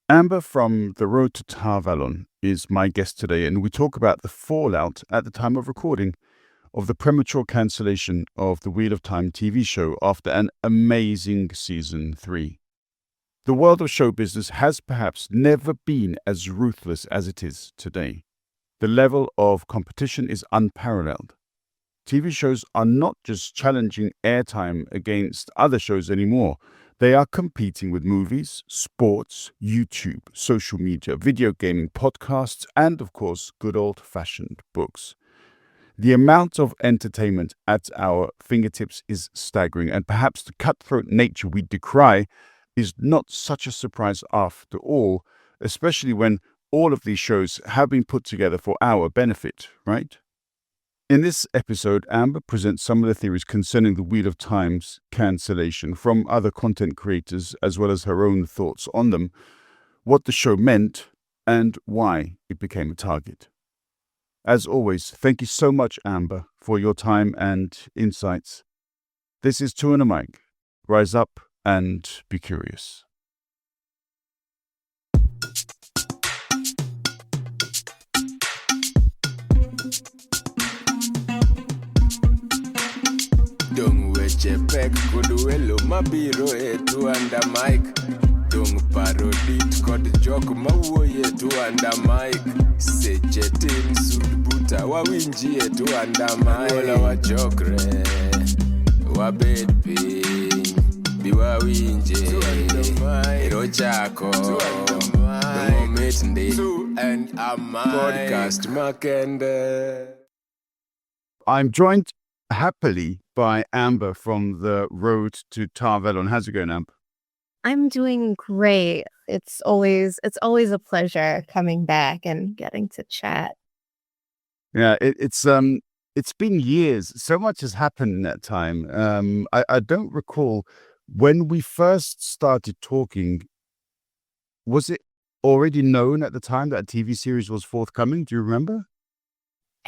Amber from The Road to Tar Valon is my guest today, and we talk about the fallout at the time of recording of the premature cancellation of the Wheel of Time TV show after an amazing season 3. The world of show business has perhaps never been as ruthless as it is today. The level of competition is unparalleled. TV shows are not just challenging airtime against other shows anymore. They are competing with movies, sports, YouTube, social media, video gaming, podcasts, and of course, good old-fashioned books. The amount of entertainment at our fingertips is staggering, and perhaps the cutthroat nature we decry is not such a surprise after all, especially when all of these shows have been put together for our benefit, right? In this episode, Amber presents some of the theories concerning the Wheel of Time's cancellation from other content creators, as well as her own thoughts on them, what the show meant, and why it became a target. As always, thank you so much, Amber, for your time and insights. This is TwoandaMic. Rise up and be curious. Dong weche pek kod welo mabiro e TwoandaMic. Dong parodit kod jok mawuoye TwoandaMic. Seche tin sud buta wawinji e TwoandaMic. Wola wachokre wabed piny bi wawinje ero chako momit ndi TwoandaMic podcast makende. I'm joined happily by Amber from The Road to Tar Valon. How's it going, Amber? I'm doing great. It's always a pleasure coming back and getting to chat. Yeah, it's been years. So much has happened in that time. I don't recall when we first started talking. Was it already known at the time that a TV series was forthcoming? Do you remember?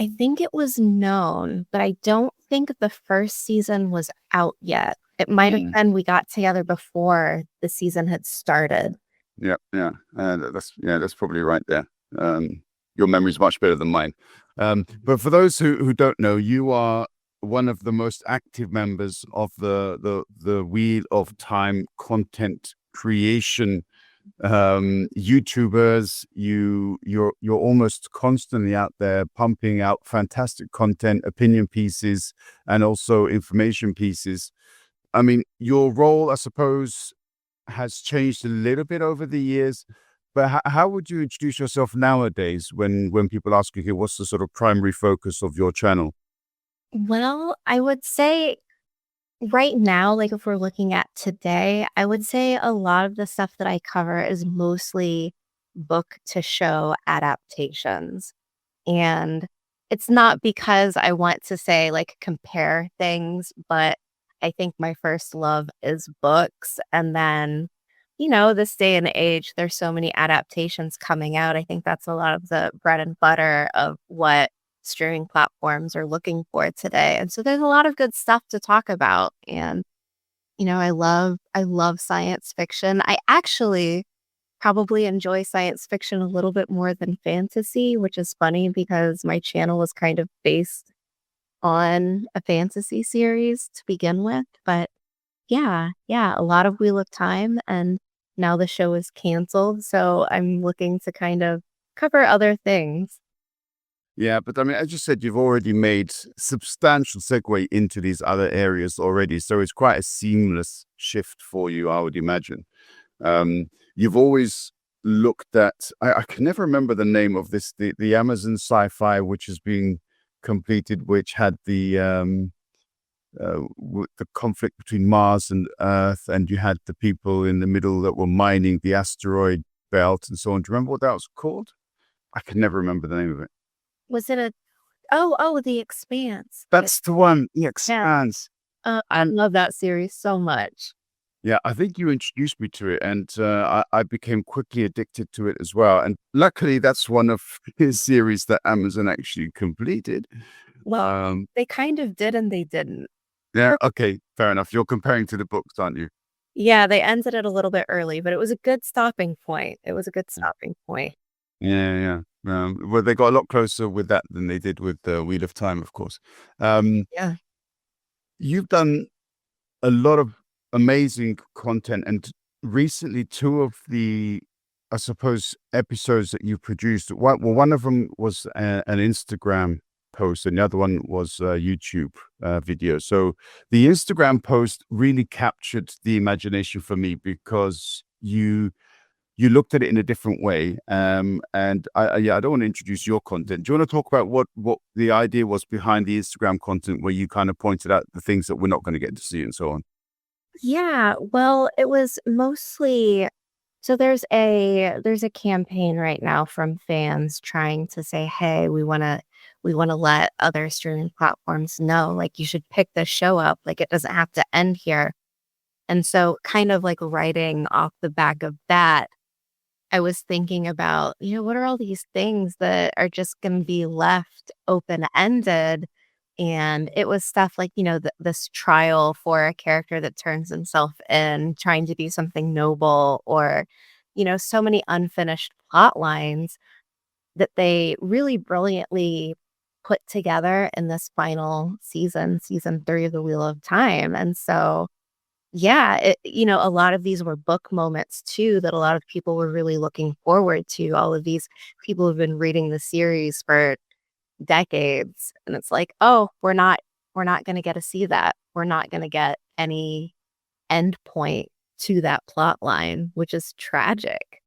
I think it was known, but I don't think the first season was out yet. It might have been we got together before the season had started. Yeah. That's probably right there. Your memory's much better than mine. But for those who don't know, you are one of the most active members of the Wheel of Time content creation YouTubers. You're almost constantly out there pumping out fantastic content, opinion pieces, and also information pieces. I mean, your role, I suppose, has changed a little bit over the years, but how would you introduce yourself nowadays when people ask you, what's the sort of primary focus of your channel? Well, I would say right now, like if we're looking at today, I would say a lot of the stuff that I cover is mostly book to show adaptations. And it's not because I want to say like compare things, but I think my first love is books. And then, this day and age, there's so many adaptations coming out. I think that's a lot of the bread and butter of what streaming platforms are looking for today. And so there's a lot of good stuff to talk about. And, I love science fiction. I actually probably enjoy science fiction a little bit more than fantasy, which is funny because my channel was kind of based on a fantasy series to begin with. But yeah, a lot of Wheel of Time, and now the show is canceled. So I'm looking to kind of cover other things. Yeah, but I mean, as you said, you've already made substantial segue into these other areas already. So it's quite a seamless shift for you, I would imagine. You've always looked at, I can never remember the name of this, the Amazon sci-fi, which is being completed, which had the conflict between Mars and Earth, and you had the people in the middle that were mining the asteroid belt and so on. Do you remember what that was called? I can never remember the name of it. Was it The Expanse? That's the one, The Expanse. I love that series so much. Yeah, I think you introduced me to it, and I became quickly addicted to it as well. And luckily, that's one of his series that Amazon actually completed. Well, they kind of did and they didn't. Yeah, okay, fair enough. You're comparing to the books, aren't you? Yeah, they ended it a little bit early, but it was a good stopping point. It was a good stopping point. Yeah, yeah. Well, they got a lot closer with that than they did with the Wheel of Time, of course. Um, Yeah. you've done a lot of amazing content, and recently two of the, I suppose, episodes that you produced. One of them was an Instagram post, and the other one was a YouTube video. So the Instagram post really captured the imagination for me because you looked at it in a different way. And yeah, I don't want to introduce your content. Do you want to talk about what the idea was behind the Instagram content, where you kind of pointed out the things that we're not going to get to see and so on? Yeah, well, it was mostly so there's a campaign right now from fans trying to say, "Hey, we wanna let other streaming platforms know, like, you should pick this show up, like, it doesn't have to end here." And so kind of like writing off the back of that, I was thinking about, what are all these things that are just gonna be left open-ended? And it was stuff like, this trial for a character that turns himself in, trying to do something noble, or, so many unfinished plot lines that they really brilliantly put together in this final season, season 3 of The Wheel of Time. And so yeah, a lot of these were book moments too that a lot of people were really looking forward to. All of these people have been reading the series for decades, and it's like, "Oh, we're not gonna get to see that. We're not gonna get any end point to that plot line," which is tragic.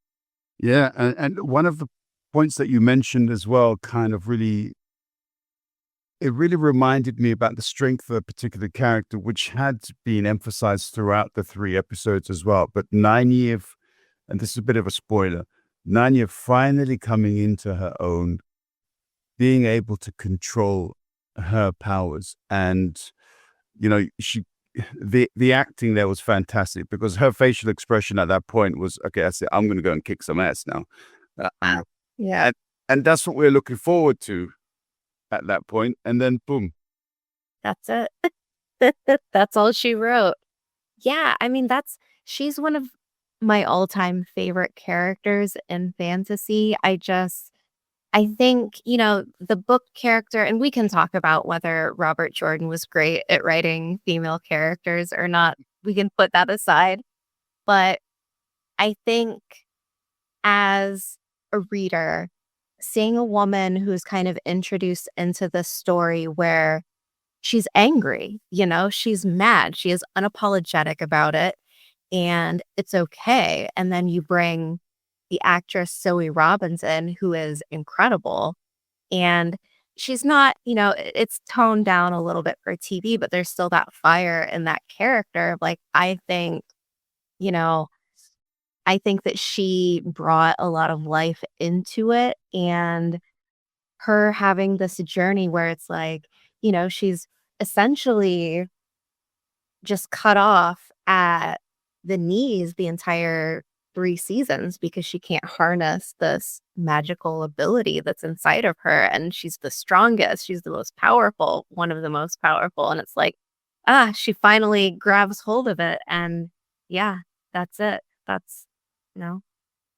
Yeah, and one of the points that you mentioned as well, kind of really, it really reminded me about the strength of a particular character, which had been emphasized throughout the 3 episodes as well. But Nynaeve, and this is a bit of a spoiler, Nynaeve finally coming into her own, being able to control her powers, and she, the acting there was fantastic because her facial expression at that point was, okay, that's it, I'm going to go and kick some ass now. Wow. Yeah, and and that's what we're looking forward to at that point, and then boom. that's it. That's all she wrote. Yeah, I mean, she's one of my all-time favorite characters in fantasy. I think, the book character, and we can talk about whether Robert Jordan was great at writing female characters or not. We can put that aside. But I think as a reader, seeing a woman who's kind of introduced into this story where she's angry, she's mad, she is unapologetic about it, and it's okay. And then you bring the actress Zoe Robinson, who is incredible. And she's not, it's toned down a little bit for TV, but there's still that fire in that character. Like, you know, I think that she brought a lot of life into it. And her having this journey where it's like, she's essentially just cut off at the knees the entire 3 seasons because she can't harness this magical ability that's inside of her, and she's the strongest, she's the most powerful, one of the most powerful, and it's like, she finally grabs hold of it, and yeah, that's it. That's you know,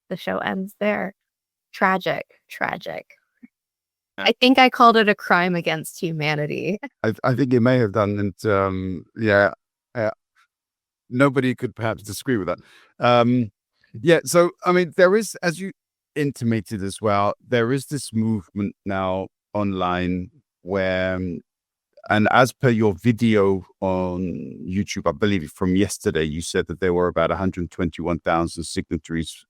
the show ends there. Tragic, tragic. Yeah. I think I called it a crime against humanity. I think you may have done, and yeah, uh, nobody could perhaps disagree with that. Yeah, so I mean, there is, as you intimated as well, there is this movement now online where, and as per your video on YouTube, I believe from yesterday, you said that there were about 121,000 signatories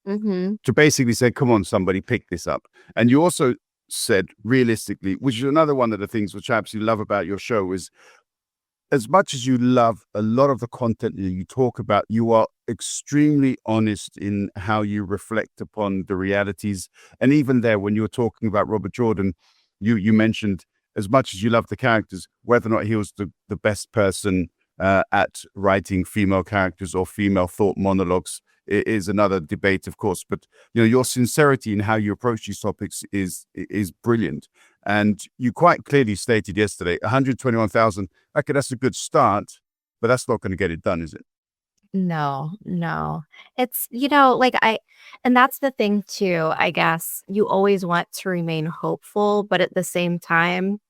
Mhm. to basically say, come on, somebody pick this up. And you also said, realistically, which is another one of the things which I absolutely love about your show, is as much as you love a lot of the content that you talk about, you are extremely honest in how you reflect upon the realities. And even there, when you were talking about Robert Jordan, you mentioned, as much as you love the characters, whether or not he was the best person at writing female characters or female thought monologues is another debate, of course. But your sincerity in how you approach these topics is brilliant. And you quite clearly stated yesterday, 121,000. Okay, that's a good start, but that's not going to get it done, is it? No, no. It's, like and that's the thing too, I guess. You always want to remain hopeful, but at the same time,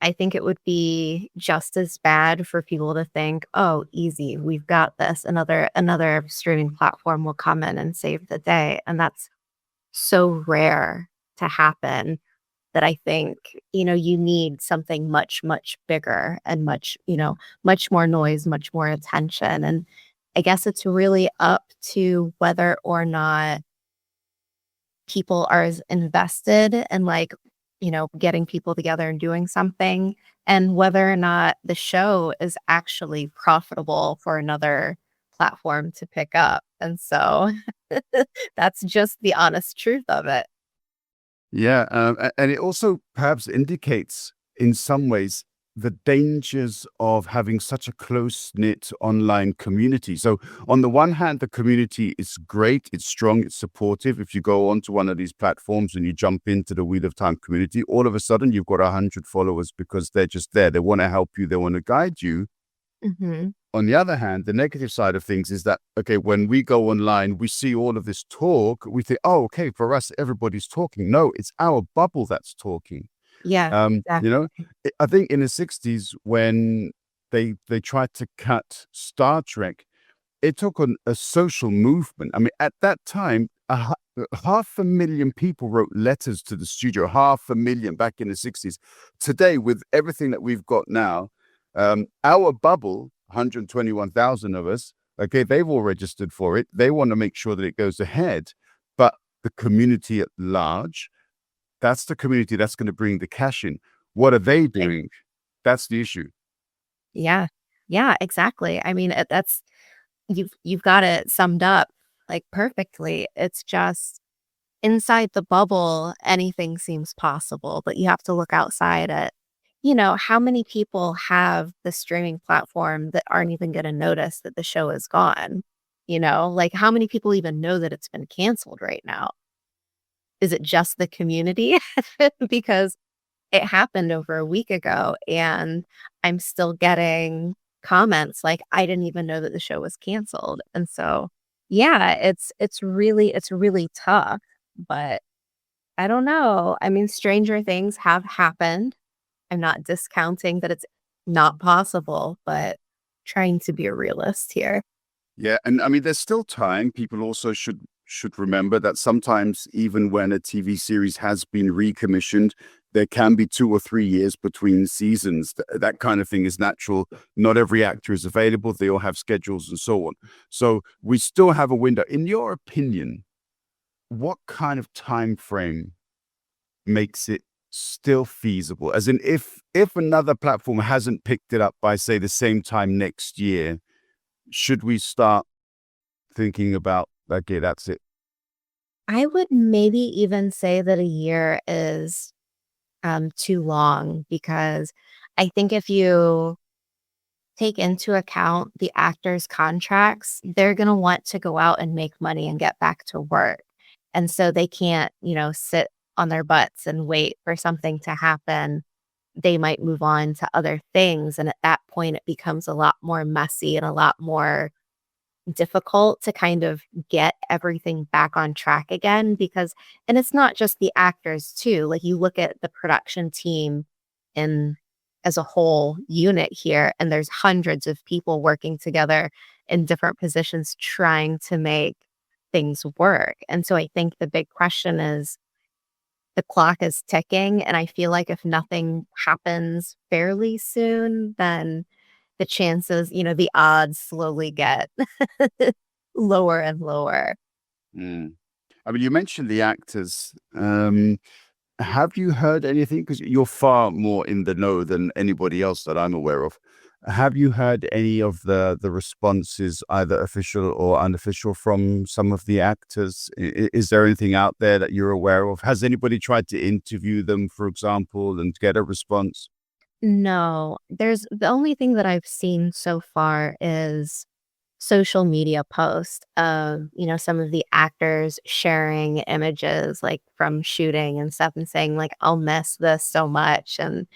I think it would be just as bad for people to think, "Oh, easy, we've got this. Another streaming platform will come in and save the day." And that's so rare to happen that I think, you need something much, much bigger and much more noise, much more attention. And I guess it's really up to whether or not people are as invested in getting people together and doing something, and whether or not the show is actually profitable for another platform to pick up. And so that's just the honest truth of it. Yeah, and it also perhaps indicates, in some ways, the dangers of having such a close knit online community. So, on the one hand, the community is great, it's strong, it's supportive. If you go onto one of these platforms and you jump into the Wheel of Time community, all of a sudden you've got 100 followers because they're just there. They want to help you, they want to guide you. Mhm. On the other hand, the negative side of things is that, okay, when we go online, we see all of this talk, we think, oh, okay, for us, everybody's talking. No, it's our bubble that's talking. Yeah, You exactly. know, I think in the 60s when they tried to cut Star Trek, it took on a social movement. I mean, at that time, 500,000 people wrote letters to the studio, 500,000 back in the 60s. Today, with everything that we've got now, our bubble, 121,000 of us, okay, they've all registered for it. They want to make sure that it goes ahead. But the community at large, that's the community that's going to bring the cash in. What are they Like, doing? That's the issue. yeah. Yeah, exactly. I mean, that's you've got it summed up like perfectly. It's just inside the bubble, anything seems possible, but you have to look outside at, how many people have the streaming platform that aren't even going to notice that the show is gone? Like how many people even know that it's been canceled right now? Is it just the community? Because it happened over a week ago and I'm still getting comments like, "I didn't even know that the show was canceled." And so, yeah, it's really tough, but I don't know. I mean, stranger things have happened. I'm not discounting that it's not possible, but trying to be a realist here. Yeah, and I mean, there's still time. People also should remember that sometimes, even when a TV series has been recommissioned, there can be 2 or 3 years between seasons. That kind of thing is natural. Not every actor is available. They all have schedules and so on. So we still have a window. In your opinion, what kind of time frame makes it still feasible? As in, if another platform hasn't picked it up by, say, the same time next year, should we start thinking about, okay, that's it? I would maybe even say that a year is too long because I think if you take into account the actors' contracts, they're going to want to go out and make money and get back to work. And so they can't, sit on their butts and wait for something to happen. They might move on to other things. And at that point, it becomes a lot more messy and a lot more difficult to kind of get everything back on track again because and it's not just the actors too. Like you look at the production team in as a whole unit here and there's hundreds of people working together in different positions trying to make things work. And so I think the big question is the clock is ticking and I feel like if nothing happens fairly soon, then the chances, the odds slowly get lower and lower. Mm. I mean, you mentioned the actors. Have you heard anything? Because you're far more in the know than anybody else that I'm aware of. Have you heard any of the responses, either official or unofficial, from some of the actors? Is there anything out there that you're aware of? Has anybody tried to interview them, for example, and get a response? No, there's the only thing that I've seen so far is social media posts of, some of the actors sharing images like from shooting and stuff and saying like, I'll miss this so much. And,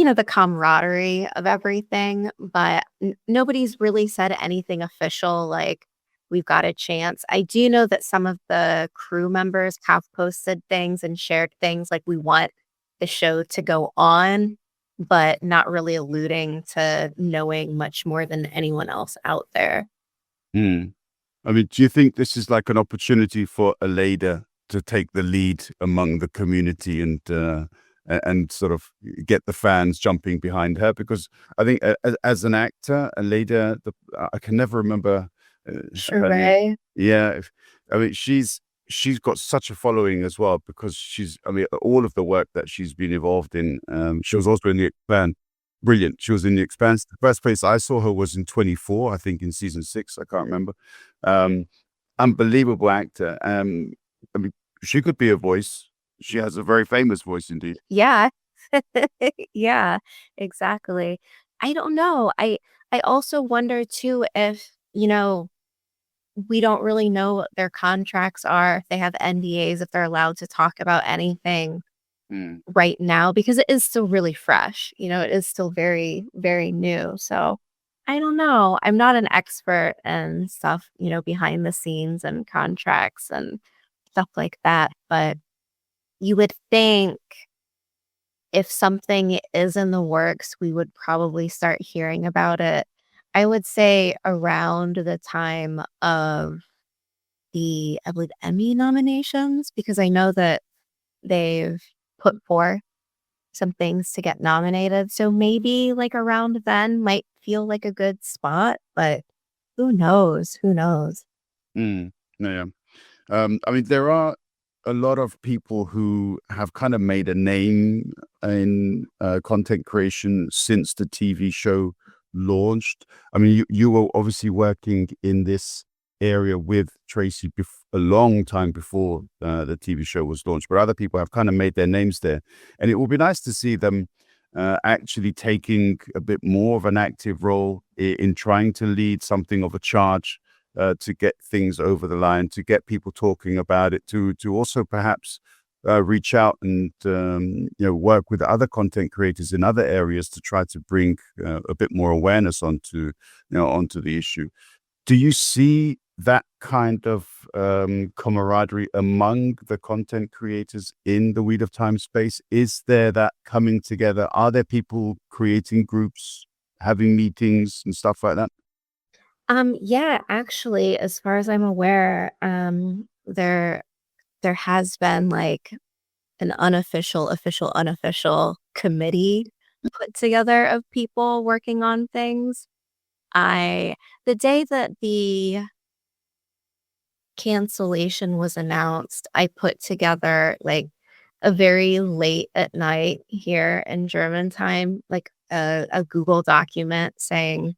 the camaraderie of everything, but nobody's really said anything official like we've got a chance. I do know that some of the crew members have posted things and shared things like we want the show to go on, but not really alluding to knowing much more than anyone else out there. Hmm. I mean, do you think this is like an opportunity for Aleda to take the lead among the community and sort of get the fans jumping behind her? Because I think as an actor, Aleda, I can never remember her name. Sheree. Yeah, I mean, she's got such a following as well because I mean, all of the work that she's been involved in. She was also in the Expanse. Brilliant. She was in the Expanse. The first place I saw her was in 24, I think in season 6. I can't remember. Um, Unbelievable actor. I mean, she could be a voice. She has a very famous voice indeed. Yeah. Yeah, exactly. I don't know. I also wonder too if, we don't really know what their contracts are, if they have NDAs, if they're allowed to talk about anything Mm, right now because it is still really fresh. It is still very, very new. So I don't know. I'm not an expert in stuff, behind the scenes and contracts and stuff like that. But you would think if something is in the works, we would probably start hearing about it. I would say around the time of I believe, Emmy nominations, because I know that they've put forth some things to get nominated. So maybe like around then might feel like a good spot, but who knows? Who knows? mm, yeah. I mean, there are a lot of people who have kind of made a name in content creation since the TV show launched. I mean, you were obviously working in this area with Tracy a long time before the TV show was launched, but other people have kind of made their names there. And it will be nice to see them actually taking a bit more of an active role in trying to lead something of a charge to get things over the line, to get people talking about it, to also perhaps reach out and work with other content creators in other areas to try to bring a bit more awareness onto the issue. Do you see that kind of camaraderie among the content creators in the Wheel of Time space? Is there that coming together? Are there people creating groups, having meetings and stuff like that? Yeah, actually, as far as I'm aware, there has been like an unofficial committee put together of people working on things. I The day that the cancellation was announced, I put together like a very late at night here in German time, like a Google document saying,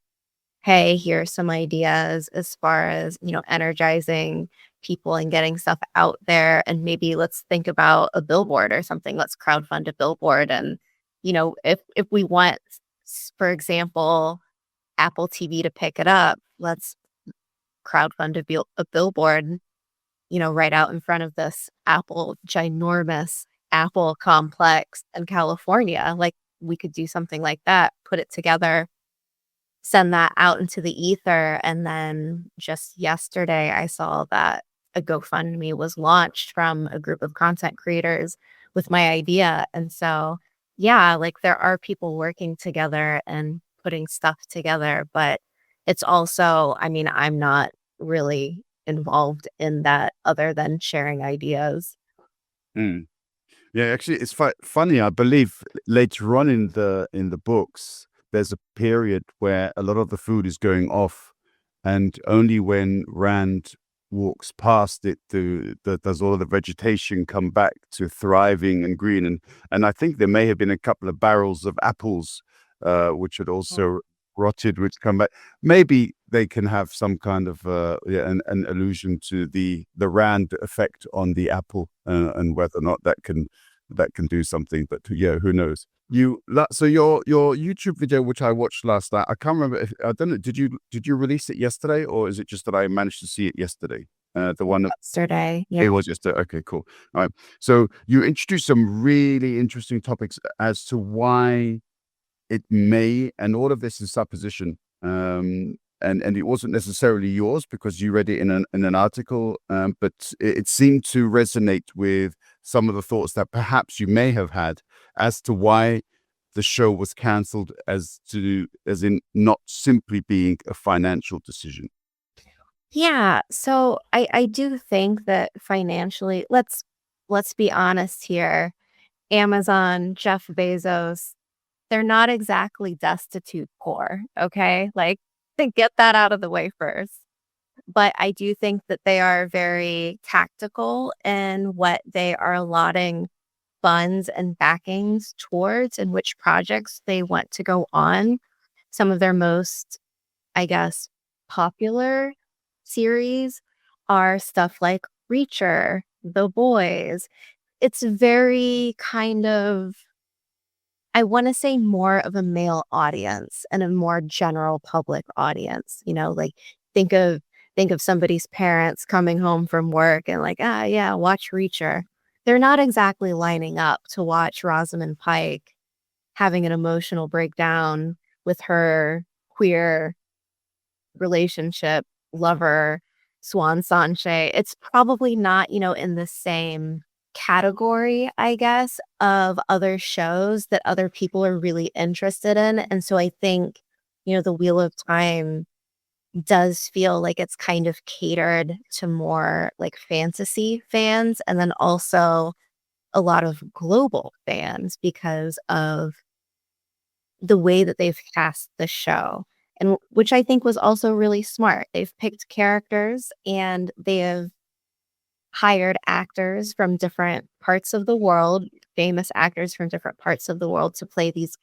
hey, here are some ideas as far as, energizing people and getting stuff out there. And maybe let's think about a billboard or something. Let's crowdfund a billboard. And, if we want, for example, Apple TV to pick it up, let's crowdfund a billboard, right out in front of this ginormous Apple complex in California. Like we could do something like that, put it together, send that out into the ether. And then just yesterday, I saw that a GoFundMe was launched from a group of content creators with my idea. And so, yeah, like there are people working together and putting stuff together, but it's also, I mean, I'm not really involved in that other than sharing ideas. Mm. Yeah, actually, it's funny. I believe later on in the books, there's a period where a lot of the food is going off, and only when Rand walks past it does all of the vegetation come back to thriving and green. And I think there may have been a couple of barrels of apples, which had also rotted, which come back. Maybe they can have some kind of an allusion to the Rand effect on the apple, and whether or not that can do something. But yeah, who knows? So your YouTube video, which I watched last night, I can't remember. I don't know. Did you release it yesterday, or is it just that I managed to see it yesterday? The one that Yesterday. it Yeah. was yesterday. Okay, cool. All right. So you introduced some really interesting topics as to why it may, and all of this is supposition, and it wasn't necessarily yours because you read it in an article, but it seemed to resonate with some of the thoughts that perhaps you may have had as to why the show was cancelled, as in not simply being a financial decision. Yeah, so I do think that financially, let's be honest here. Amazon, Jeff Bezos, they're not exactly destitute poor, okay? Like, to get that out of the way first. But I do think that they are very tactical in what they are allotting funds and backings towards and which projects they want to go on. Some of their most, I guess, popular series are stuff like Reacher, The Boys. It's very kind of, I wanna say, more of a male audience and a more general public audience, like, think of think of somebody's parents coming home from work and like, "Ah, yeah, watch Reacher." They're not exactly lining up to watch Rosamund Pike having an emotional breakdown with her queer relationship, lover, Swan Sanche. It's probably not, in the same category, I guess, of other shows that other people are really interested in. And so I think, The Wheel of Time does feel like it's kind of catered to more like fantasy fans and then also a lot of global fans because of the way that they've cast the show, and which I think was also really smart. They've picked characters and they have hired actors from different parts of the world, famous actors from different parts of the world to play these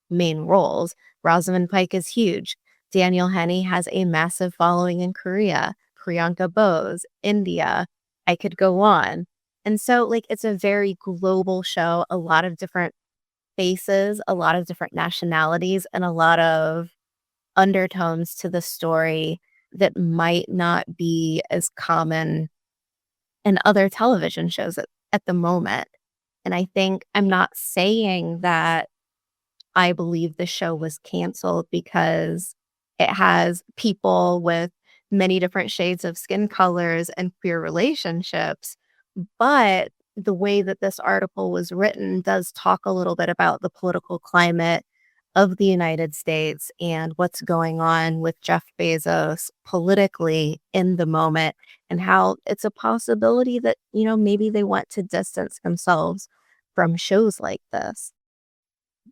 main roles. Rosamund Pike is huge. Daniel Henney has a massive following in Korea. Priyanka Bose, India. I could go on. And so, like, it's a very global show, a lot of different faces, a lot of different nationalities, and a lot of undertones to the story that might not be as common in other television shows at the moment. And I think I'm not saying that I believe the show was canceled because it has people with many different shades of skin colors and queer relationships, but the way that this article was written does talk a little bit about the political climate of the United States and what's going on with Jeff Bezos politically in the moment, and how it's a possibility that, maybe they want to distance themselves from shows like this.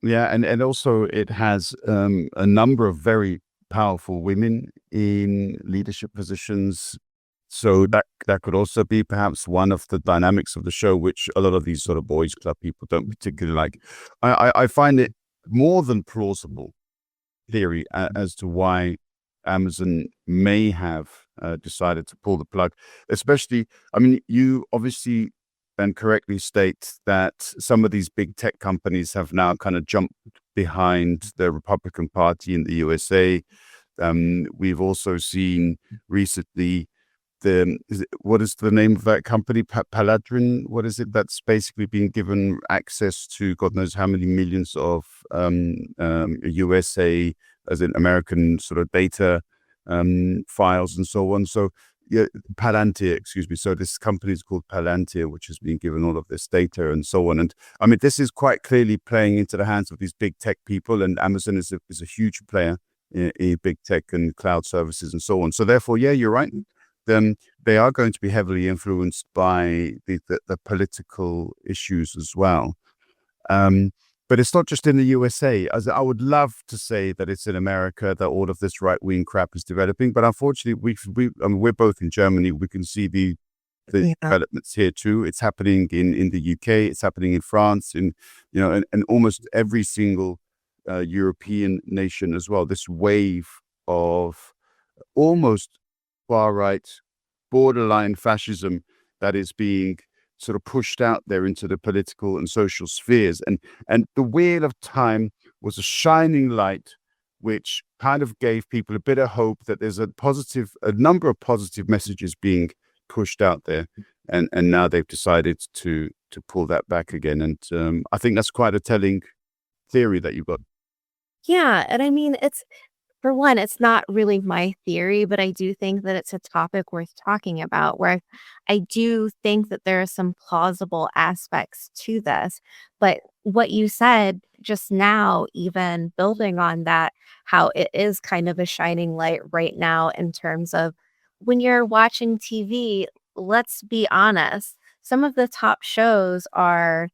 Yeah, and also it has a number of very powerful women in leadership positions. So that could also be perhaps one of the dynamics of the show, which a lot of these sort of boys club people don't particularly like. I find it more than plausible theory as to why Amazon may have decided to pull the plug, especially, I mean, you obviously and correctly state that some of these big tech companies have now kind of jumped behind the Republican Party in the USA. We've also seen recently what is the name of that company? Paladrin? What is it that's basically been given access to God knows how many millions of USA, as in American sort of data files and so on. So yeah, Palantir, excuse me. So this company is called Palantir, which has been given all of this data and so on. And I mean, this is quite clearly playing into the hands of these big tech people, and Amazon is a huge player in big tech and cloud services and so on. So therefore, yeah, you're right. Then they are going to be heavily influenced by the political issues as well. But it's not just in the USA. As I would love to say that it's in America that all of this right-wing crap is developing, but unfortunately, I mean, we're both in Germany. We can see the Yeah. developments here too. It's happening in the UK. It's happening in France, and almost every single European nation as well. This wave of almost far right, borderline fascism that is being sort of pushed out there into the political and social spheres. And the Wheel of Time was a shining light, which kind of gave people a bit of hope that there's a number of positive messages being pushed out there. And now they've decided to pull that back again. And I think that's quite a telling theory that you've got. Yeah, and I mean, it's for one, it's not really my theory, but I do think that it's a topic worth talking about where I do think that there are some plausible aspects to this. But what you said just now, even building on that, how it is kind of a shining light right now in terms of when you're watching TV, let's be honest, some of the top shows are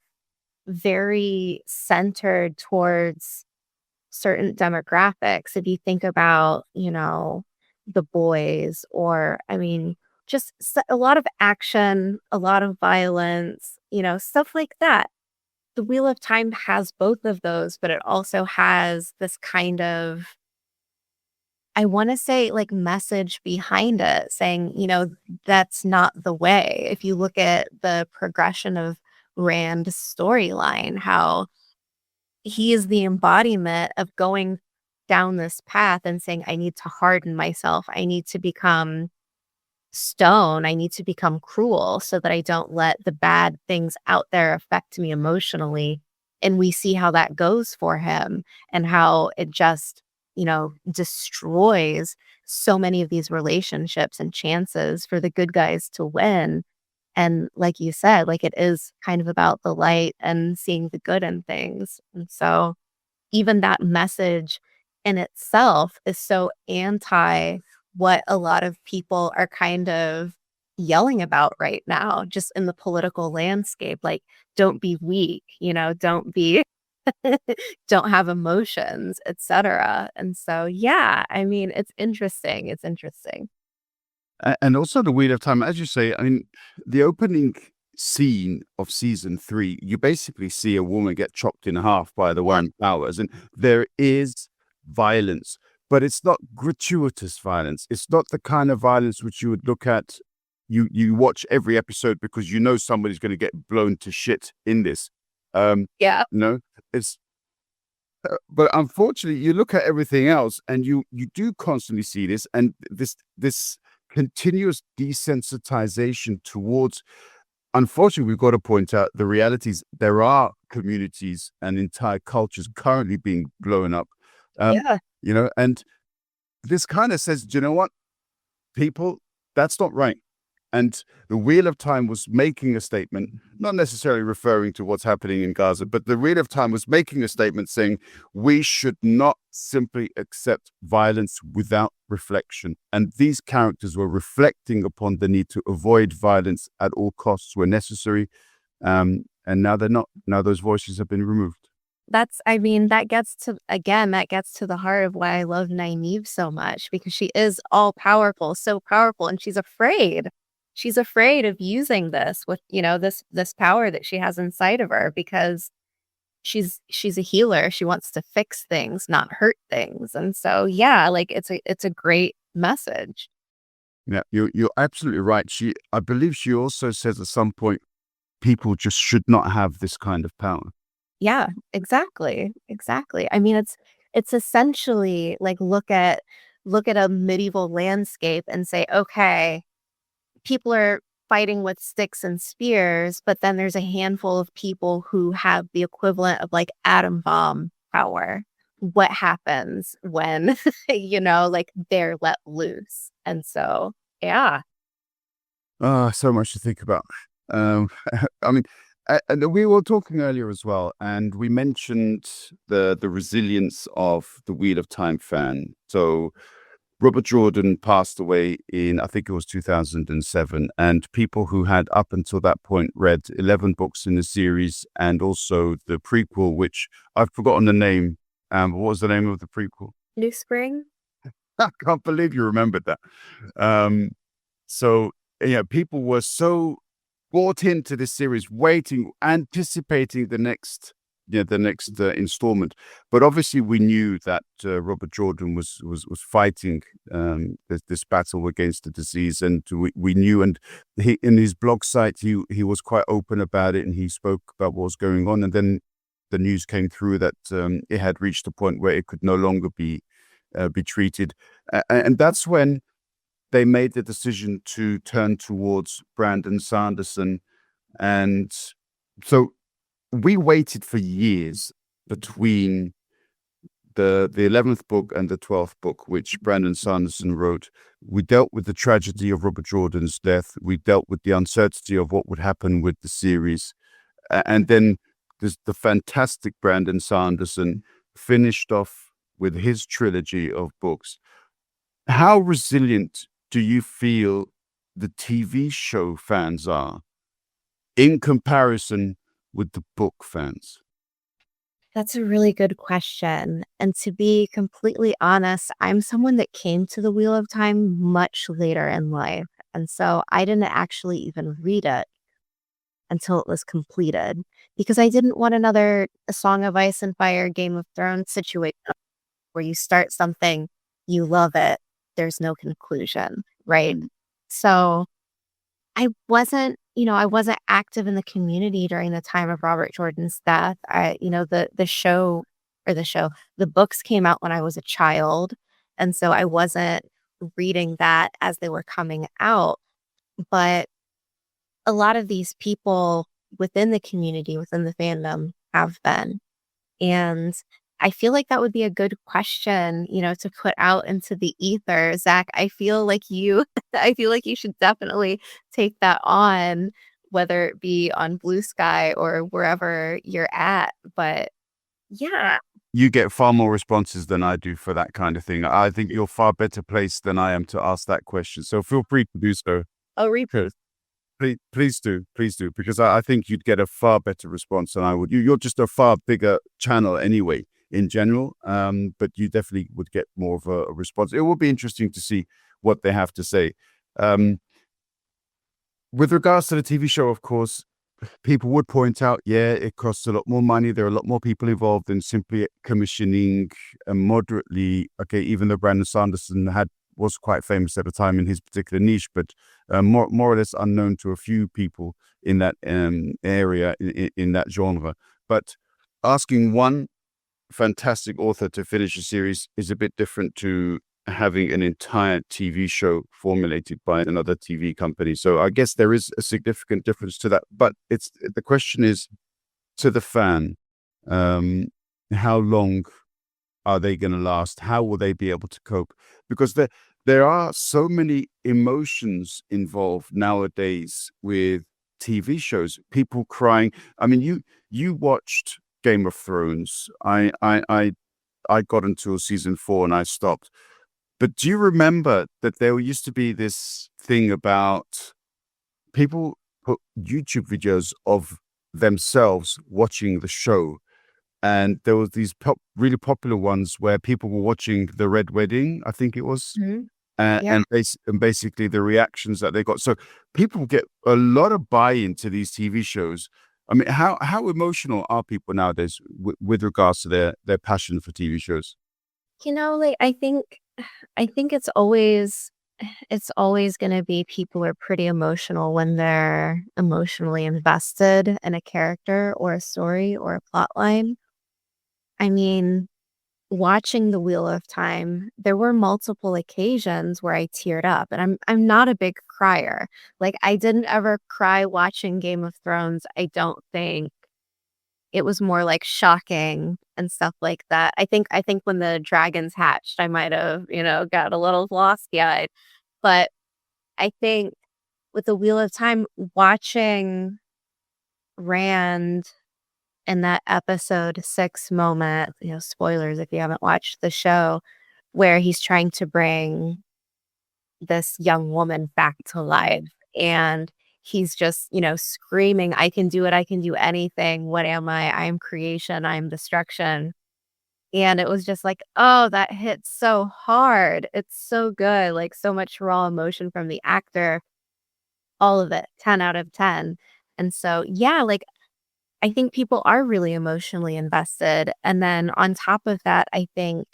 very centered towards certain demographics. If you think about, The Boys, or I mean, just a lot of action, a lot of violence, stuff like that. The Wheel of Time has both of those, but it also has this kind of, I want to say, like, message behind it saying, that's not the way. If you look at the progression of Rand's storyline, how he is the embodiment of going down this path and saying, I need to harden myself. I need to become stone. I need to become cruel so that I don't let the bad things out there affect me emotionally. And we see how that goes for him and how it just, destroys so many of these relationships and chances for the good guys to win. And like you said, like it is kind of about the light and seeing the good in things. And so even that message in itself is so anti what a lot of people are kind of yelling about right now, just in the political landscape. Like, don't be weak, don't be, don't have emotions, etc. And so, yeah, I mean, it's interesting. It's interesting. And also the Wheel of Time, as you say, I mean, the opening scene of season 3, you basically see a woman get chopped in half by the one powers, and there is violence, but it's not gratuitous violence. It's not the kind of violence which you would look at. You watch every episode because you know somebody's going to get blown to shit in this. Yeah. No, it's but unfortunately, you look at everything else, and you do constantly see this, and this continuous desensitization towards. Unfortunately, we've got to point out the realities. There are communities and entire cultures currently being blown up, um, Yeah. and this kind of says, do you know what, people, that's not right. And the Wheel of Time was making a statement, not necessarily referring to what's happening in Gaza, but the Wheel of Time was making a statement saying we should not simply accept violence without reflection. And these characters were reflecting upon the need to avoid violence at all costs where necessary. And now they're not. Now those voices have been removed. I mean, that gets to, again, that gets to the heart of why I love Nynaeve so much, because she is all powerful, so powerful, and she's afraid. She's afraid of using this with, this power that she has inside of her because she's a healer. She wants to fix things, not hurt things. And so, yeah, like it's a great message. Yeah, you're absolutely right. I believe she also says at some point, people just should not have this kind of power. Yeah, exactly. Exactly. I mean, it's essentially like look at a medieval landscape and say, okay, people are fighting with sticks and spears, but then there's a handful of people who have the equivalent of like atom bomb power. What happens when, like they're let loose? And so, yeah. So much to think about. Um, I mean, and we were talking earlier as well, and we mentioned the resilience of the Wheel of Time fan. So Robert Jordan passed away in, I think it was 2007, and people who had up until that point read 11 books in the series and also the prequel, which I've forgotten the name. What was the name of the prequel? New Spring? I can't believe you remembered that. Um, so yeah, people were so bought into this series, waiting, anticipating the next installment. But obviously, we knew that Robert Jordan was fighting this battle against the disease, and we knew. And he, in his blog site, he was quite open about it, and he spoke about what was going on. And then the news came through that it had reached a point where it could no longer be treated, and that's when they made the decision to turn towards Brandon Sanderson. And so we waited for years between the 11th book and the 12th book, which Brandon Sanderson wrote, we dealt with the tragedy of Robert Jordan's death. We dealt with the uncertainty of what would happen with the series. And then there's the fantastic Brandon Sanderson finished off with his trilogy of books. How resilient do you feel the TV show fans are in comparison with the book fans? That's a really good question. And to be completely honest, I'm someone that came to the Wheel of Time much later in life. And so I didn't actually even read it until it was completed because I didn't want another A Song of Ice and Fire, Game of Thrones situation where you start something, you love it, there's no conclusion, right? So I wasn't active in the community during the time of Robert Jordan's death. The books came out when I was a child, and so I wasn't reading that as they were coming out. But a lot of these people within the community, within the fandom, have been. And I feel like that would be a good question, to put out into the ether. Zach, I feel like you I feel like you should definitely take that on, whether it be on Blue Sky or wherever you're at. But yeah. You get far more responses than I do for that kind of thing. I think you're far better placed than I am to ask that question. So feel free to do so. Oh, repeat. Please do, because I think you'd get a far better response than I would. You're just a far bigger channel anyway, in general, but you definitely would get more of a response. It will be interesting to see what they have to say. With regards to the TV show, of course, people would point out, yeah, it costs a lot more money. There are a lot more people involved than simply commissioning a moderately, okay, even though Brandon Sanderson was quite famous at the time in his particular niche, but more or less unknown to a few people in that area, in that genre. But asking one fantastic author to finish a series is a bit different to having an entire TV show formulated by another TV company. So I guess there is a significant difference to that. But the question is, to the fan, how long are they going to last? How will they be able to cope? Because there are so many emotions involved nowadays with TV shows. People crying. I mean, you watched Game of Thrones. I got until season 4 and I stopped. But do you remember that there used to be this thing about people put YouTube videos of themselves watching the show? And there was these really popular ones where people were watching The Red Wedding, I think it was, Mhm. Yeah. and basically the reactions that they got. So people get a lot of buy-in to these TV shows. I mean, how emotional are people nowadays with regards to their passion for TV shows? Like I think it's always going to be people are pretty emotional when they're emotionally invested in a character or a story or a plot line. I mean, watching The Wheel of Time, there were multiple occasions where I teared up, and I'm not a big crier. Like, I didn't ever cry watching Game of Thrones, I don't think. It was more, like, shocking and stuff like that. I think when the dragons hatched, I might have, got a little lost-eyed. But I think with The Wheel of Time, watching Rand in that episode 6 moment, spoilers if you haven't watched the show, where he's trying to bring this young woman back to life. And he's just, screaming, I can do it. I can do anything. What am I? I am creation. I am destruction. And it was just like, oh, that hits so hard. It's so good. Like so much raw emotion from the actor. All of it, 10 out of 10. And so, yeah, like I think people are really emotionally invested. And then on top of that, I think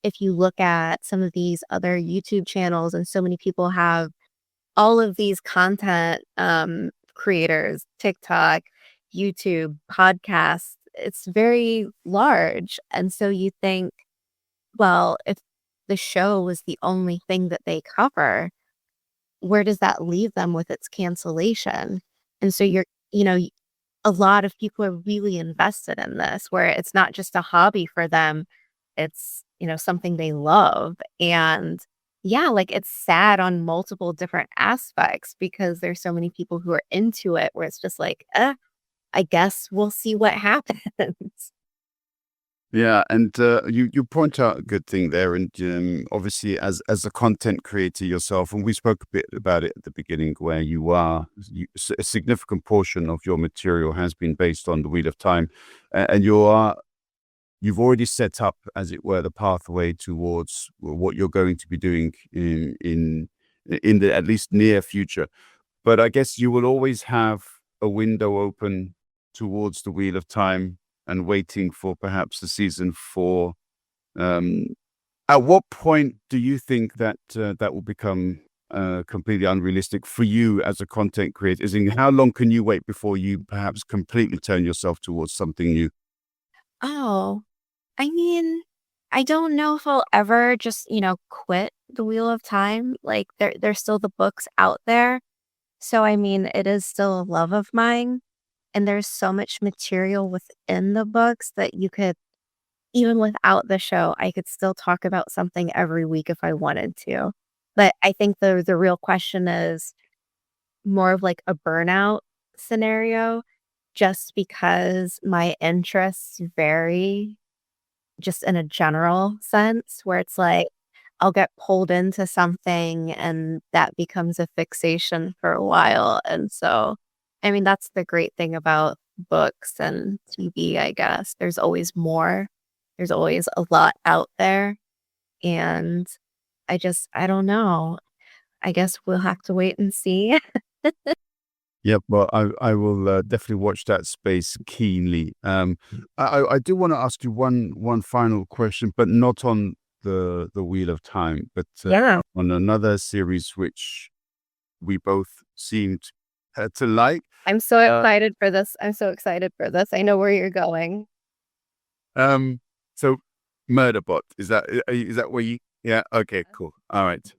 if you look at some of these other YouTube channels, and so many people have all of these content creators, TikTok, YouTube, podcasts, it's very large. And so you think, well, if the show was the only thing that they cover, where does that leave them with its cancellation? And so you know, a lot of people are really invested in this, where it's not just a hobby for them. It's, something they love. And yeah, like it's sad on multiple different aspects because there's so many people who are into it where it's just like, I guess we'll see what happens. Yeah, and you point out a good thing there, and obviously as a content creator yourself, and we spoke a bit about it at the beginning, where a significant portion of your material has been based on the Wheel of Time, and you've already set up, as it were, the pathway towards what you're going to be doing in the at least near future. But I guess you will always have a window open towards the Wheel of Time and waiting for perhaps the season 4. At what point do you think that that will become completely unrealistic for you as a content creator? As in, how long can you wait before you perhaps completely turn yourself towards something new? Oh, I mean, I don't know if I'll ever just, quit the Wheel of Time. Like there's still the books out there. So I mean, it is still a love of mine. And there's so much material within the books that you could, even without the show, I could still talk about something every week if I wanted to. But I think the real question is more of like a burnout scenario, just because my interests vary just in a general sense, where it's like I'll get pulled into something and that becomes a fixation for a while. And so, I mean, that's the great thing about books and TV, I guess. There's always more, there's always a lot out there. And I don't know. I guess we'll have to wait and see. Yep. Well, I will definitely watch that space keenly. I do want to ask you one final question, but not on the Wheel of Time, but Yeah. on another series which we both seemed to like. I'm so excited for this. I'm so excited for this. I know where you're going. So Murderbot, is that where you? Yeah. Okay. Cool. All right.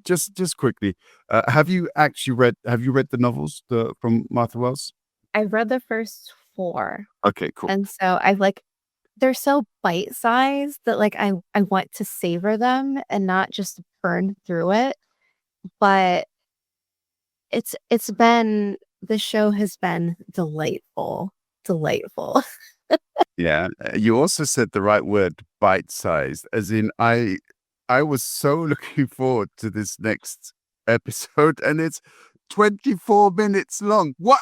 Just quickly, have you read the novels from Martha Wells? I've read the first 4. Okay. Cool. And so I've like they're so bite-sized that like I want to savor them and not just burn through it. But it's been the show has been delightful. Delightful. Yeah. You also said the right word, bite-sized, as in I was so looking forward to this next episode, and it's 24 minutes long. What?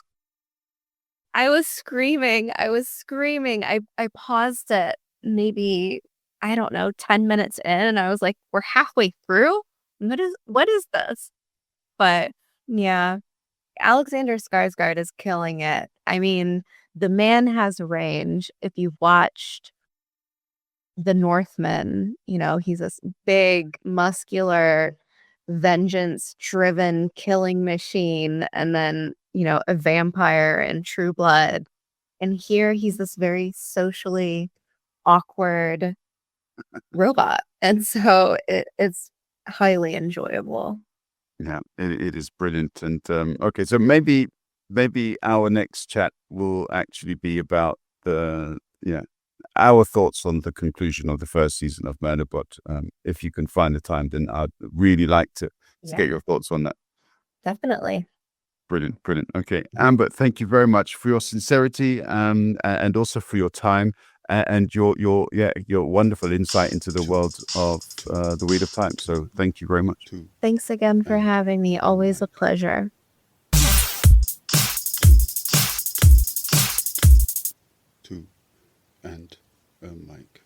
I was screaming. I was screaming. I paused it maybe, I don't know, 10 minutes in, and I was like, "We're halfway through? What is this?" But yeah, Alexander Skarsgård is killing it. I mean, the man has range. If you've watched The Northman, he's this big, muscular, vengeance-driven killing machine, and then, a vampire in True Blood. And here he's this very socially awkward robot. And so it's highly enjoyable. Yeah, it is brilliant. And okay, so maybe our next chat will actually be about our thoughts on the conclusion of the first season of Murderbot. If you can find the time, then I'd really like to Yeah. get your thoughts on that. Definitely. Brilliant. Okay, Amber, thank you very much for your sincerity, and also for your time and your wonderful insight into the world of the Wheel of Time. So thank you very much. Thanks again for having me. Always a pleasure. And Mike.